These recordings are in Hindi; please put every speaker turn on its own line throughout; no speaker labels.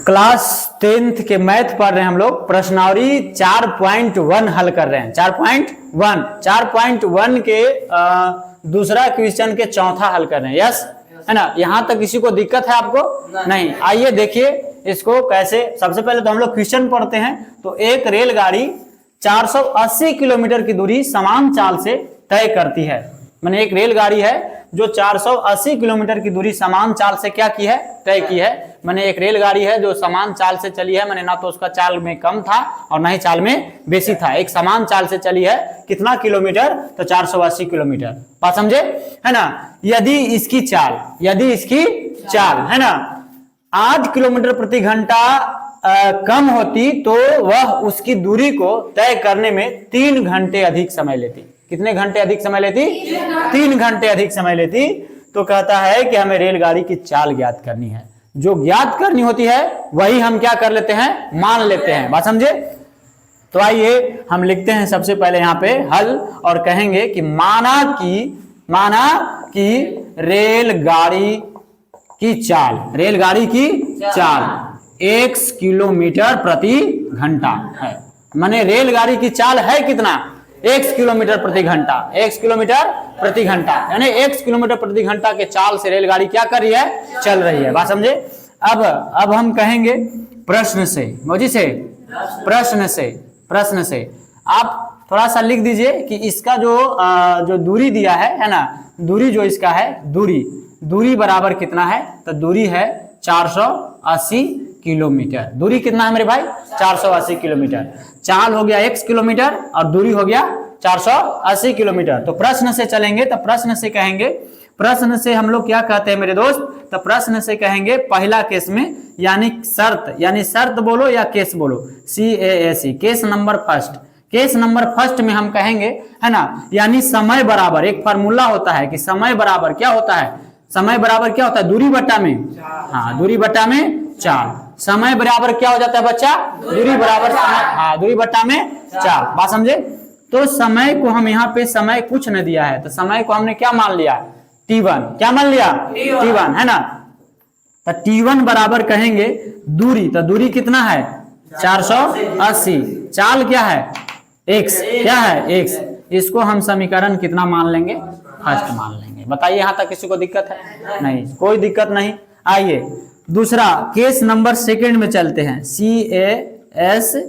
क्लास 10th के मैथ पढ़ रहे हैं हम लोग। प्रश्नावली 4.1 हल कर रहे हैं। 4.1 के दूसरा क्वेश्चन के चौथा हल कर रहे हैं। यस है ना। यहां तक किसी को दिक्कत है आपको? नहीं। आइए देखिए इसको कैसे। सबसे पहले तो हम लोग क्वेश्चन पढ़ते हैं। तो एक रेलगाड़ी 480 किलोमीटर की दूरी समान चाल से तय करती है। माने एक रेलगाड़ी है जो 480 किलोमीटर की दूरी समान चाल से क्या की है? तय की है। माने एक रेलगाड़ी है जो समान चाल से चली है, माने ना तो उसका चाल में कम था और ना ही चाल में बेसी था, एक समान चाल से चली है। कितना किलोमीटर? तो 480 किलोमीटर। बात समझे है ना। यदि इसकी चाल है ना 8 किलोमीटर प्रति घंटा कम होती तो वह उसकी दूरी को तय करने में 3 घंटे अधिक समय लेती। कितने घंटे अधिक समय लेती? 3 घंटे अधिक समय लेती। तो कहता है कि हमें रेलगाड़ी की चाल ज्ञात करनी है। जो ज्ञात करनी होती है वही हम क्या कर लेते हैं? मान लेते हैं। बात समझे। तो आइए हम लिखते हैं सबसे पहले यहाँ पे हल और कहेंगे कि माना कि रेलगाड़ी की चाल x किलोमीटर प्रति घंटा है। माने रेलगाड़ी की चाल है कितना? x किलोमीटर प्रति घंटा। x किलोमीटर प्रति घंटा यानी x किलोमीटर प्रति घंटा के चाल से रेलगाड़ी क्या कर रही है? चल रही है। बात समझे। अब हम कहेंगे प्रश्न से आप थोड़ा सा लिख दीजिए कि इसका जो दूरी दिया है ना, दूरी जो इसका है, दूरी बराबर कितना है? तो दूरी है 480 किलोमीटर। दूरी कितना है मेरे भाई? 480 किलोमीटर। चाल हो गया x किलोमीटर और दूरी हो गया 480 किलोमीटर। तो प्रश्न से चलेंगे तो प्रश्न से कहेंगे, प्रश्न से हम लोग क्या कहते हैं मेरे दोस्त? तो प्रश्न से कहेंगे पहला केस में यानी शर्त बोलो या केस बोलो, CASE, केस नंबर फर्स्ट में हम कहेंगे है ना, यानी समय बराबर एक फार्मूला होता है कि समय बराबर क्या होता है? दूरी बट्टा में, हाँ दूरी बट्टा में चाल। समय बराबर क्या हो जाता है बच्चा? दूरी बराबर समय, हाँ दूरी बट्टा में चाल। बात समझे। तो समय को हम यहाँ पे समय कुछ न दिया है तो समय को हमने क्या मान लिया? T1। क्या मान लिया? T1 है ना। तो T1 बराबर कहेंगे दूरी, तो दूरी कितना है? 480। चाल क्या है? x। क्या है? x। इसको हम समीकरण कितना मान लेंगे? फर्स्ट मान लेंगे। बताइए यहाँ तक किसी को दिक्कत है? नहीं, कोई दिक्कत नहीं। आइए दूसरा केस नंबर सेकंड में चलते हैं। CASE,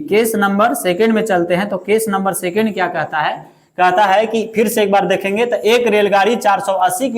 केस नंबर सेकंड में चलते हैं। तो केस नंबर सेकंड क्या कहता है? कहता है कि फिर से एक बार देखेंगे तो एक रेलगाड़ी 480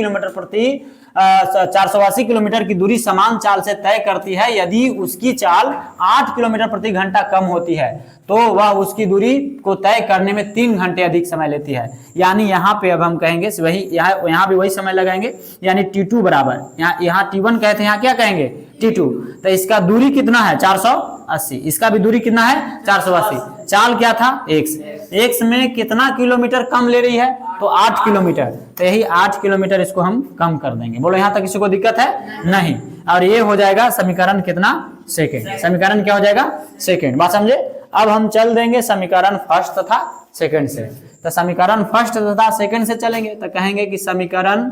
किलोमीटर की दूरी समान चाल से तय करती है। यदि उसकी चाल 8 किलोमीटर प्रति घंटा कम होती है तो वह उसकी दूरी को तय करने में 3 घंटे अधिक समय लेती है। यानी यहाँ पे अब हम कहेंगे वही, यहाँ भी वही समय लगाएंगे। यानी T2 बराबर, यहाँ T1 कहते हैं, यहाँ क्या कहेंगे? T2। तो इसका दूरी कितना है? 480। इसका भी दूरी कितना है? 480। चाल क्या था? x में कितना किलोमीटर कम ले रही है? तो 8 किलोमीटर। तो यही 8 किलोमीटर इसको हम कम कर देंगे। बोलो यहाँ तक किसी को दिक्कत है? नहीं। और ये हो जाएगा समीकरण कितना? सेकंड। समीकरण क्या हो जाएगा? सेकंड। बात समझे। अब हम चल देंगे समीकरण फर्स्ट तथा सेकंड से। तो समीकरण फर्स्ट तथा सेकंड से चलेंगे तो कहेंगे कि समीकरण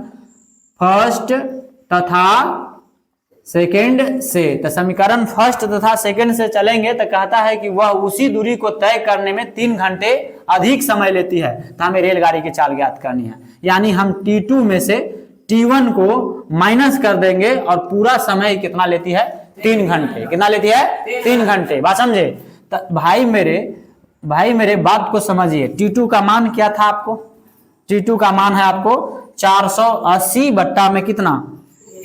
फर्स्ट तथा सेकंड से। तो समीकरण फर्स्ट तथा सेकंड से चलेंगे तो कहता है कि वह उसी दूरी को तय करने में 3 घंटे अधिक समय लेती है। तो हमें रेलगाड़ी की चाल ज्ञात करनी है। यानी हम T2 में से T1 को माइनस कर देंगे और पूरा समय कितना लेती है? 3 घंटे। कितना लेती है? 3 घंटे। बात समझे। तो भाई मेरे बात को समझिए। T2 का मान क्या था आपको? T2 का मान है आपको 480 बट्टा में कितना?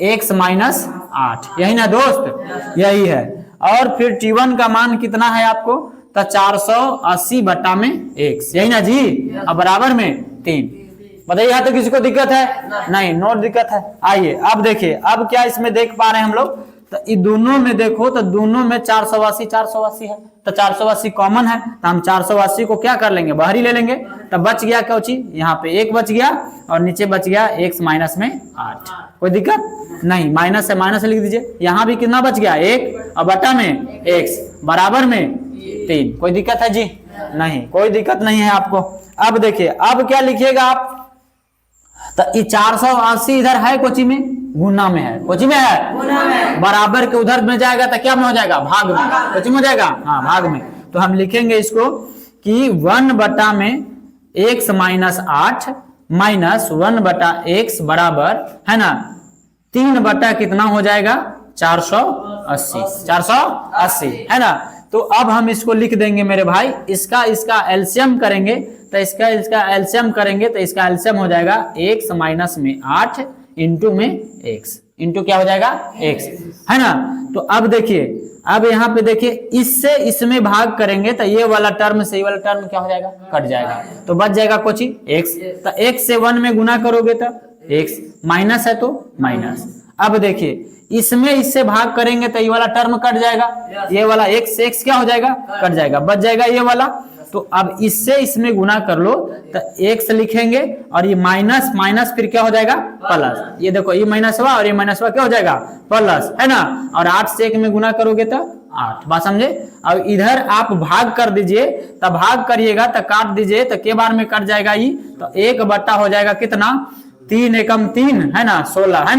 x minus 8। यही ना दोस्त? यही है। और फिर T1 का मान कितना है आपको? तो 480 बट्टा में x। यही ना जी? अब बराबर में 3। बताइए यहाँ तो किसी को दिक्कत है? नहीं, नो दिक्कत है। आइए अब देखिए, अब क्या इसमें देख पा रहे हैं हम लोग? तो इन दोनों में देखो तो दोनों में 480 है। तो 480 कॉमन है तो हम 480 को क्या कर लेंगे? बाहरी ले लेंगे। तो बच गया क्या चीज? यहाँ पे 1 बच गया और नीचे बच गया x माइनस में 8। कोई दिक्कत नहीं। माइनस से माइनस लिख दीजिए। यहाँ भी कितना बच गया? 1 और बटा में x बराबर में 3। कोई दिक्कत है जी? नहीं, कोई दिक्कत नहीं है आपको। अब देखिए अब क्या लिखिएगा आप? तो ये 480 इधर है कोची में गुना में है, कोची में है, बराबर के उधर में जाएगा तो क्या में हो जाएगा, भाग में, कोची में हो जाएगा, हाँ भाग में। तो हम लिखेंगे इसको कि 1/x माइनस 8 माइनस 1/x बराबर है ना 3 कितना हो जाएगा 480 है ना। तो अब हम इसको लिख देंगे मेरे भाई, इसका एलसीएम करेंगे तो इसका एलसीएम करेंगे तो इसका एलसीएम हो जाएगा x माइनस में 8 इंटू में x इंटू क्या हो जाएगा x है ना। तो अब देखिए, अब यहाँ पे देखिए इससे इसमें भाग करेंगे तो ये वाला टर्म से ये वाला टर्म क्या हो जाएगा, कट जाएगा, तो बच जाएगा कोची x। तो x से 1 में गुना करोगे तो x, माइनस है तो माइनस। अब देखिए इसमें इससे भाग करेंगे तो ये वाला टर्म कट जाएगा, ये वाला x से x क्या हो जाएगा, कट जाएगा, बच जाएगा ये वाला। तो अब इससे इसमें गुना कर लो तो x लिखेंगे और ये माइनस माइनस फिर क्या हो जाएगा प्लस, ये देखो ये माइनस हुआ और ये माइनस हुआ क्या हो जाएगा प्लस है ना। और 8 से 1 में गुना करोगे तो 8, बात समझे। अब इधर आप भाग कर दीजिए, तब भाग करिएगा तो काट दीजिए तो के बार में कट जाएगा ये, तो 1 हो जाएगा कितना 3 एकम 3 है ना 16 है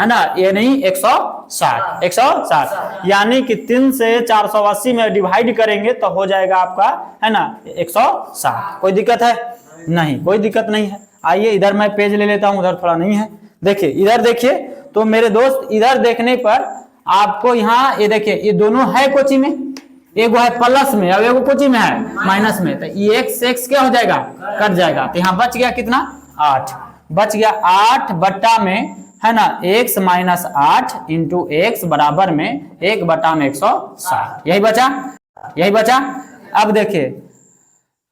ना, ये नहीं 160 यानी कि 3 से 480 में डिवाइड करेंगे तो हो जाएगा आपका है ना 160। कोई दिक्कत है नहीं, कोई दिक्कत नहीं है। आइए इधर मैं पेज ले लेता हूं, उधर थोड़ा नहीं है। देखिए इधर देखिए, तो मेरे दोस्त इधर देखने पर आपको यहाँ ये देखिए ये दोनों है कोची में, एगो है प्लस में और एगो कोची में है माइनस में, तो ये x क्या हो जाएगा कट जाएगा। तो यहाँ बच गया कितना 8, बच गया 8 में है ना x माइनस 8 इंटू एक्स बराबर में 1/160, यही बचा। अब देखिए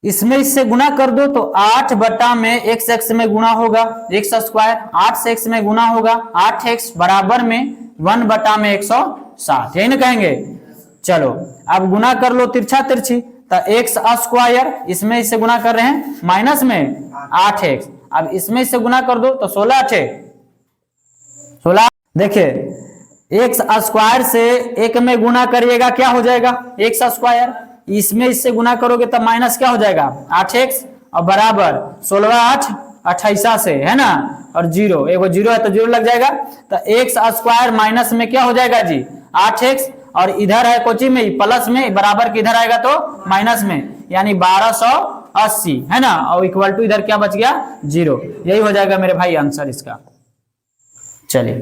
इसमें इससे गुना कर दो तो 8 में x में गुना होगा x स्क्वायर, 8 से x में गुना होगा 8x बराबर में 1/160, यही ना कहेंगे। चलो अब गुना कर लो तिरछा तिरछी, तो x स्क्वायर इसमें इससे गुना कर रहे हैं माइनस में 8x, अब इसमें इससे गुना कर दो तो 16। देखिए x स्क्वायर से 1 में गुना करिएगा क्या हो जाएगा x स्क्वायर, इसमें इससे गुना करोगे तब माइनस क्या हो जाएगा 8x और बराबर 16 8 28 से है ना, और 0 एगो 0 है तो 0 लग जाएगा। तो x स्क्वायर माइनस में क्या हो जाएगा जी 8x, और इधर है कोची में प्लस में, बराबर के इधर आएगा तो माइनस में, यानी 1280 है ना, और इक्वल टू इधर क्या बच गया 0। यही हो जाएगा मेरे भाई आंसर इसका। चलिए